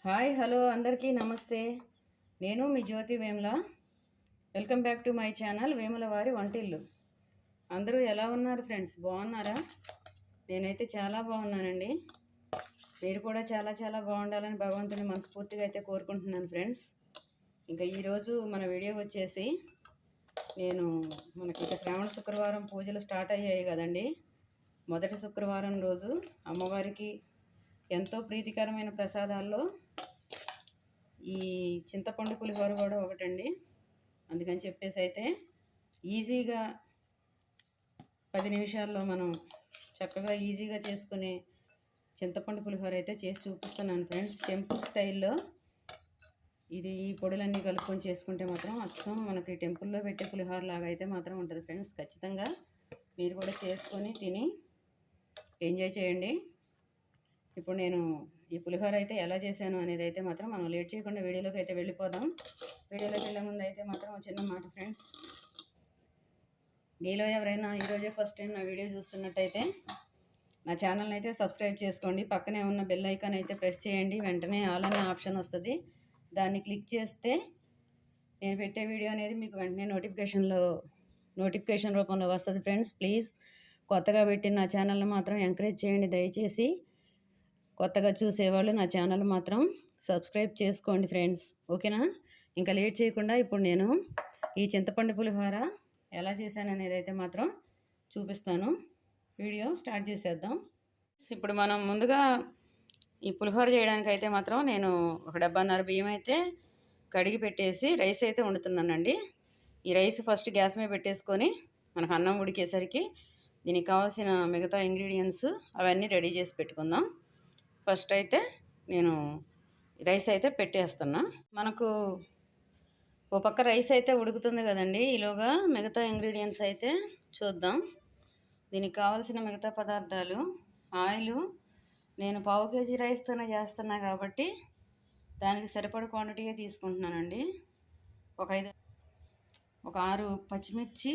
Hi hello అందరికీ నమస్తే. నేను మీ Jyothi Vemula. Welcome back to my channel Vemula వారి వంటిల్లు. అందరూ ఎలా ఉన్నారు ఫ్రెండ్స్? బాగున్నారా? నేనైతే చాలా బాగున్నానండి. మీరు కూడా చాలా చాలా బాగుండాలని భగవంతుని మనస్ఫూర్తిగా అయితే కోరుకుంటున్నాను ఫ్రెండ్స్. ఇంకా ఈరోజు మన వీడియో వచ్చేసి మనకి ఇక శ్రావణ శుక్రవారం పూజలు స్టార్ట్ అయ్యాయి కదండి. మొదటి శుక్రవారం రోజు అమ్మవారికి ఎంతో ప్రీతికరమైన ప్రసాదాల్లో ఈ చింతపండు పులిహోర కూడా ఒకటండి. అందుకని చెప్పేసి అయితే ఈజీగా 10 నిమిషాల్లో మనం చక్కగా ఈజీగా చేసుకునే చింతపండు పులిహోర అయితే చేసి చూపిస్తున్నాను ఫ్రెండ్స్. టెంపుల్ స్టైల్లో ఇది ఈ పొడులన్నీ కలుపుకొని చేసుకుంటే మాత్రం అచ్చం మనకి టెంపుల్లో పెట్టే పులిహోర లాగా అయితే మాత్రం ఉంటుంది ఫ్రెండ్స్. ఖచ్చితంగా మీరు కూడా చేసుకొని తిని ఎంజాయ్ చేయండి. ఇప్పుడు నేను ఈ పులిహోర అయితే ఎలా చేశాను అనేది అయితే మాత్రం మనం లేట్ చేయకుండా వీడియోలోకి అయితే వెళ్ళిపోదాం. వీడియోలోకి వెళ్ళే ముందు అయితే మాత్రం చిన్న మాట ఫ్రెండ్స్, మీలో ఎవరైనా ఈరోజే ఫస్ట్ టైం నా వీడియో చూస్తున్నట్టయితే నా ఛానల్ని అయితే సబ్స్క్రైబ్ చేసుకోండి. పక్కనే ఉన్న బెల్ ఐకాన్ అయితే ప్రెస్ చేయండి. వెంటనే ఆల్ అనే ఆప్షన్ వస్తుంది, దాన్ని క్లిక్ చేస్తే నేను పెట్టే వీడియో అనేది మీకు వెంటనే నోటిఫికేషన్ రూపంలో వస్తుంది ఫ్రెండ్స్. ప్లీజ్ కొత్తగా పెట్టిన నా ఛానల్ని మాత్రం ఎంకరేజ్ చేయండి దయచేసి. కొత్తగా చూసేవాళ్ళు నా ఛానల్ మాత్రం సబ్స్క్రైబ్ చేసుకోండి ఫ్రెండ్స్, ఓకేనా? ఇంకా లేట్ చేయకుండా ఇప్పుడు నేను ఈ చింతపండు పులిహోర ఎలా చేశాను అనేది అయితే మాత్రం చూపిస్తాను. వీడియో స్టార్ట్ చేసేద్దాం. ఇప్పుడు మనం ముందుగా ఈ పులిహోర చేయడానికి అయితే మాత్రం నేను 1.5 డబ్బా బియ్యం అయితే కడిగి పెట్టేసి రైస్ అయితే వండుతున్నానండి. ఈ రైస్ ఫస్ట్ గ్యాస్ మీద పెట్టేసుకొని మనకు అన్నం ఉడికేసరికి దీనికి కావాల్సిన మిగతా ఇంగ్రీడియంట్స్ అవన్నీ రెడీ చేసి పెట్టుకుందాం. ఫస్ట్ అయితే నేను రైస్ అయితే పెట్టేస్తున్నా. మనకు ఓ పక్క రైస్ అయితే ఉడుకుతుంది కదండి, ఈలోగా మిగతా ఇంగ్రీడియంట్స్ అయితే చూద్దాం. దీనికి కావాల్సిన మిగతా పదార్థాలు ఆయిల్ నేను 1/2 కేజీ రైస్తోనే చేస్తున్నా కాబట్టి దానికి సరిపడ క్వాంటిటీగా తీసుకుంటున్నానండి. ఒక 6 పచ్చిమిర్చి,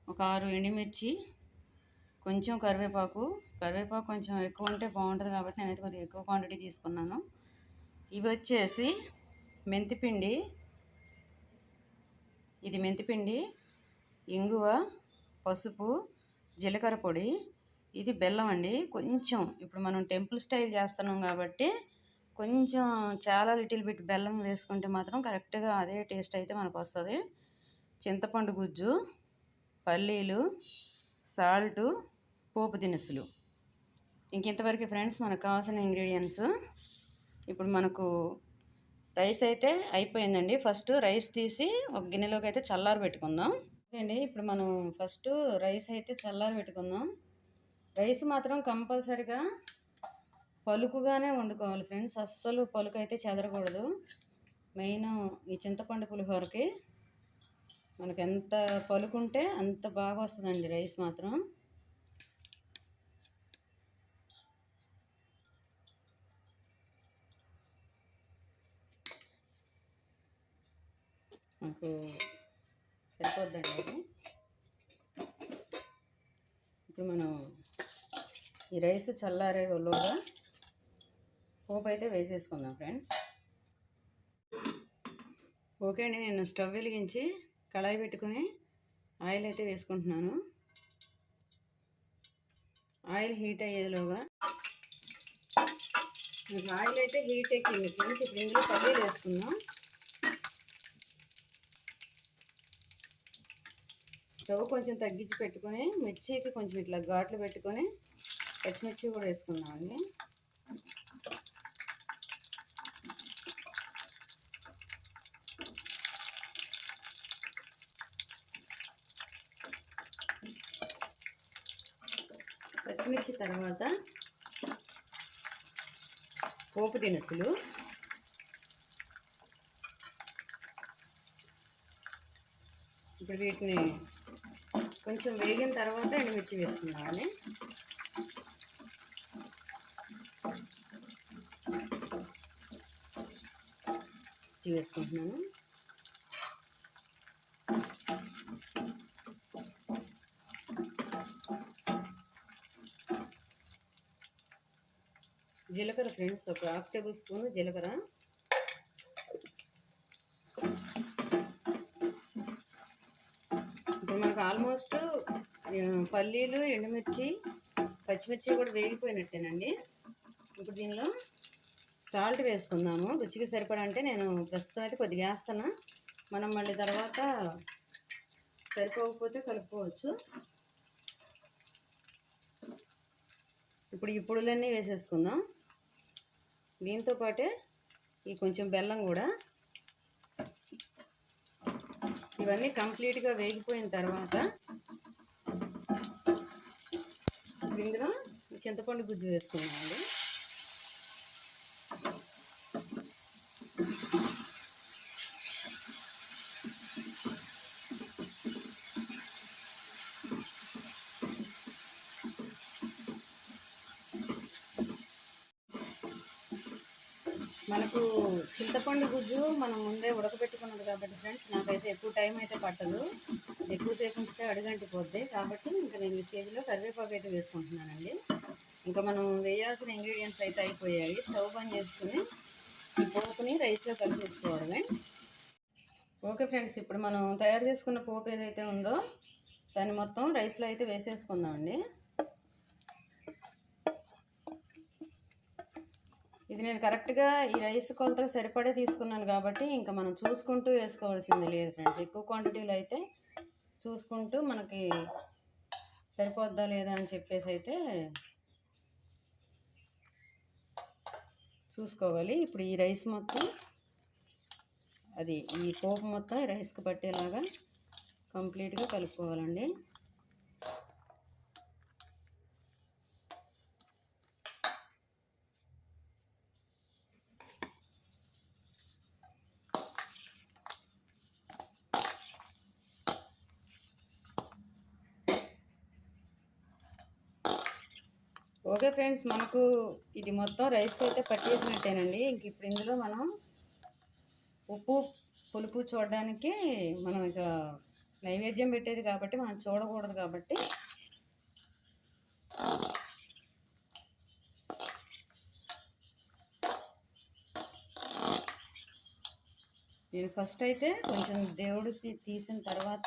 ఒక 6 ఎండుమిర్చి, కొంచెం కరివేపాకు కొంచెం ఎక్కువ ఉంటే బాగుంటుంది కాబట్టి నేనైతే కొద్దిగా ఎక్కువ క్వాంటిటీ తీసుకున్నాను. ఇవి వచ్చేసి మెంతిపిండి, ఇది మెంతిపిండి, ఇంగువ, పసుపు, జీలకర్ర పొడి, ఇది బెల్లం అండి. కొంచెం ఇప్పుడు మనం టెంపుల్ స్టైల్ చేస్తున్నాం కాబట్టి కొంచెం చాలా లిటిల్ బిట్ బెల్లం వేసుకుంటే మాత్రం కరెక్ట్గా అదే టేస్ట్ అయితే మనకు వస్తుంది. చింతపండు గుజ్జు, పల్లీలు, సాల్టు, పోపు దినుసులు. ఇంతవరకు ఫ్రెండ్స్ మనకు కావాల్సిన ఇంగ్రీడియంట్స్. ఇప్పుడు మనకు రైస్ అయితే అయిపోయిందండి. ఫస్ట్ రైస్ తీసి ఒక గిన్నెలోకి అయితే చల్లారి పెట్టుకుందాం. ఓకే అండి, ఇప్పుడు మనం ఫస్ట్ రైస్ అయితే చల్లారి పెట్టుకుందాం. రైస్ మాత్రం కంపల్సరిగా పలుకుగానే వండుకోవాలి ఫ్రెండ్స్, అస్సలు పలుకు అయితే చెదరకూడదు. మెయిన్ ఈ చింతపండు పులిహోరకి మనకు ఎంత పలుకుంటే అంత బాగా వస్తుందండి రైస్ మాత్రం. నాకు సరిపోద్దండి అది. ఇప్పుడు మనం ఈ రైస్ చల్లారేలోగా పోపు అయితే వేసేసుకుందాం ఫ్రెండ్స్. ఓకే అండి, నేను స్టవ్ వెలిగించి కళాయి పెట్టుకుని ఆయిల్ అయితే వేసుకుంటున్నాను. ఆయిల్ హీట్ అయ్యేలోగా ఆయిల్ అయితే హీట్ ఎక్కింది ఫ్రెండ్స్. ఇప్పుడు ఇందులో పల్లీలు వేసుకుందాం. స్టవ్ కొంచెం తగ్గించి పెట్టుకొని మిర్చికి కొంచెం ఇట్లా ఘాట్లు పెట్టుకొని పచ్చిమిర్చి కూడా వేసుకుందామండి. పచ్చిమిర్చి తర్వాత పోపు దినుసులు, ఇప్పుడు వీటిని కొంచెం వేగిన తర్వాత ఎండుమిర్చి వేసుకున్నామని. వేసుకుంటున్నాను. జీలకర్ర ఫ్రెండ్స్, ఒక 1/2 టేబుల్ స్పూన్ జీలకర్ర. ఇప్పుడు మనకు ఆల్మోస్ట్ పల్లీలు, ఎండుమిర్చి, పచ్చిమిర్చి కూడా వేగిపోయినట్టేనండి. ఇప్పుడు దీనిలో సాల్ట్ వేసుకుందాము రుచికి సరిపడా. అంటే నేను ప్రస్తుతం అయితే కొద్దిగా వేస్తాను, మనం మళ్ళీ తర్వాత సరిపోకపోతే కలుపుకోవచ్చు. ఇప్పుడు ఈ పొడులన్నీ వేసేసుకుందాం. దీంతో పాటే ఈ కొంచెం బెల్లం కూడా. ఇవన్నీ కంప్లీట్గా వేగిపోయిన తర్వాత ఇందులో చింతపండు గుజ్జు వేసుకున్నామండి. మనకు చింతపండు గుజ్జు మనం ముందే ఉడకబెట్టుకున్నది కాబట్టి ఫ్రెండ్స్, నాకైతే ఎక్కువ టైం అయితే పట్టదు. ఎక్కువసేపు ఉంచితే అడుగంటిపోద్ది. కాబట్టి ఇంకా నేను ఈ స్టేజ్లో కరివేపాకు అయితే వేసుకుంటున్నానండి. ఇంకా మనం వేయాల్సిన ఇంగ్రీడియంట్స్ అయితే అయిపోయాయి. స్టవ్ బంద్ చేసుకుని ఈ పోపుని రైస్లో కలిపేసుకోవడమే. ఓకే ఫ్రెండ్స్, ఇప్పుడు మనం తయారు చేసుకున్న పోపు ఏదైతే ఉందో దాన్ని మొత్తం రైస్లో అయితే వేసేసుకుందామండి. ఇది నేను కరెక్ట్గా ఈ రైస్ కొలతకు సరిపడే తీసుకున్నాను కాబట్టి ఇంకా మనం చూసుకుంటూ వేసుకోవాల్సింది లేదు ఫ్రెండ్స్. ఎక్కువ క్వాంటిటీలో అయితే చూసుకుంటూ మనకి సరిపోద్దా లేదా అని చెప్పేసి అయితే చూసుకోవాలి. ఇప్పుడు ఈ రైస్ మొత్తం, అది ఈ పోపు మొత్తం రైస్కి పట్టేలాగా కంప్లీట్గా కలుపుకోవాలండి. ఓకే ఫ్రెండ్స్, మనకు ఇది మొత్తం రైస్కి అయితే పట్టేసినట్టేనండి. ఇంక ఇప్పుడు ఇందులో మనం ఉప్పు పులుపు చూడడానికి, మనం ఇక నైవేద్యం పెట్టేది కాబట్టి మనం చూడకూడదు కాబట్టి నేను ఫస్ట్ అయితే కొంచెం దేవుడికి తీసిన తర్వాత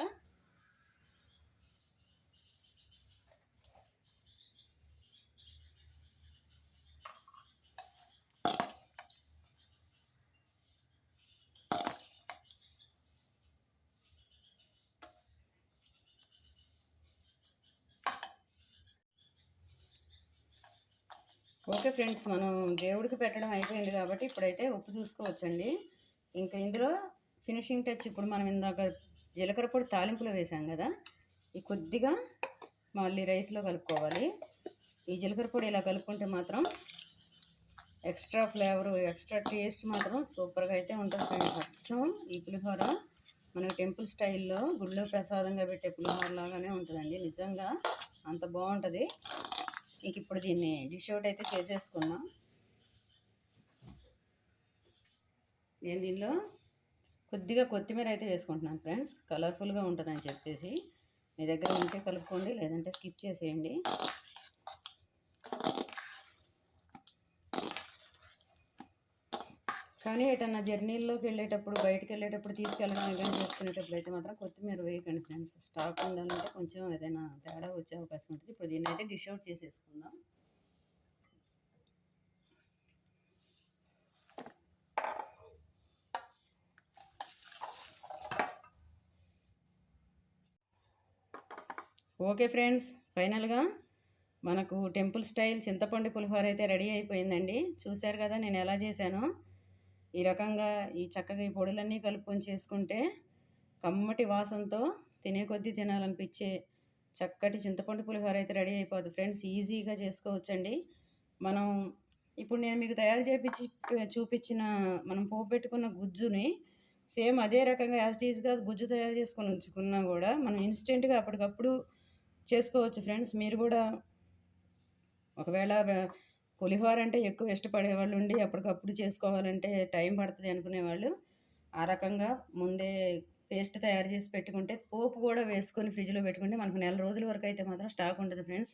ఓకే ఫ్రెండ్స్, మనం దేవుడికి పెట్టడం అయిపోయింది కాబట్టి ఇప్పుడైతే ఉప్పు చూసుకోవచ్చండి. ఇంకా ఇందులో ఫినిషింగ్ టచ్, ఇప్పుడు మనం ఇందాక జీలకర్ర పొడి తాలింపులో వేసాం కదా, ఈ కొద్దిగా మళ్ళీ రైస్లో కలుపుకోవాలి. ఈ జీలకర్ర పొడి ఇలా కలుపుకుంటే మాత్రం ఎక్స్ట్రా ఫ్లేవరు, ఎక్స్ట్రా టేస్ట్ మాత్రం సూపర్గా అయితే ఉంటుంది ఫ్రెండ్స్. అచ్చం ఈ పులిహోర మనకి టెంపుల్ స్టైల్లో గుళ్ళో ప్రసాదంగా పెట్టే పులిహోర లాగానే ఉంటుందండి. నిజంగా అంత బాగుంటుంది. ఇంక ఇప్పుడు దీన్ని డిష్ అవుట్ అయితే చేసేసుకుందాం. నేను దీనిలో కొద్దిగా కొత్తిమీర అయితే వేసుకుంటున్నాను ఫ్రెండ్స్, కలర్ఫుల్గా ఉంటుందని చెప్పేసి. మీ దగ్గర ఉంటే కలుపుకోండి, లేదంటే స్కిప్ చేసేయండి. కానీ ఎటన్నా జర్నీల్లోకి వెళ్ళేటప్పుడు, బయటకు వెళ్ళేటప్పుడు, తీసుకెళ్ళడం ఏదైనా చేసుకునేటప్పుడు అయితే మాత్రం కొత్తిమీర వేయకండి ఫ్రెండ్స్. స్టాక్ ఉండాలంటే కొంచెం ఏదైనా తేడా వచ్చే అవకాశం ఉంటుంది. ఇప్పుడు దీన్ని అయితే డిష్ అవుట్ చేసేసుకుందాం. ఓకే ఫ్రెండ్స్, ఫైనల్గా మనకు టెంపుల్ స్టైల్ చింతపండు పులిహోర అయితే రెడీ అయిపోయిందండి. చూశారు కదా నేను ఎలా చేశానో. ఈ రకంగా ఈ చక్కగా ఈ పొడులన్నీ కలుపుకొని చేసుకుంటే కమ్మటి వాసనతో తినే కొద్దీ తినాలనిపించే చక్కటి చింతపండు పులిహోర అయితే రెడీ అయిపోద్ది ఫ్రెండ్స్. ఈజీగా చేసుకోవచ్చండి. మనం ఇప్పుడు నేను మీకు తయారు చేయించి చూపించిన మనం పోపు పెట్టుకున్న గుజ్జుని సేమ్ అదే రకంగా యాజ్ టీజ్గా గుజ్జు తయారు చేసుకొని ఉంచుకున్నా కూడా మనం ఇన్స్టెంట్గా అప్పటికప్పుడు చేసుకోవచ్చు ఫ్రెండ్స్. మీరు కూడా ఒకవేళ పులిహోర అంటే ఎక్కువ ఇష్టపడే వాళ్ళు ఉండి అప్పటికప్పుడు చేసుకోవాలంటే టైం పడుతుంది అనుకునేవాళ్ళు ఆ రకంగా ముందే పేస్ట్ తయారు చేసి పెట్టుకుంటే, పోపు కూడా వేసుకొని ఫ్రిడ్జ్లో పెట్టుకుంటే మనకు 1 నెల రోజుల వరకు అయితే మాత్రం స్టాక్ ఉంటుంది ఫ్రెండ్స్.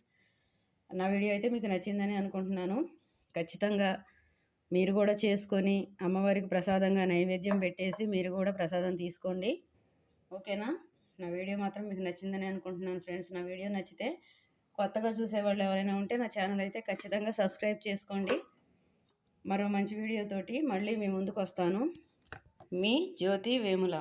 నా వీడియో అయితే మీకు నచ్చిందని అనుకుంటున్నాను. ఖచ్చితంగా మీరు కూడా చేసుకొని అమ్మవారికి ప్రసాదంగా నైవేద్యం పెట్టేసి మీరు కూడా ప్రసాదం తీసుకోండి. ఓకేనా? నా వీడియో మాత్రం మీకు నచ్చిందని అనుకుంటున్నాను ఫ్రెండ్స్. నా వీడియో నచ్చితే కొత్తగా చూసేవాళ్ళు ఎవరైనా ఉంటే నా ఛానల్ అయితే ఖచ్చితంగా సబ్స్క్రైబ్ చేసుకోండి. మరో మంచి వీడియోతోటి మళ్ళీ మీ ముందుకు వస్తాను. మీ జ్యోతి వేముల.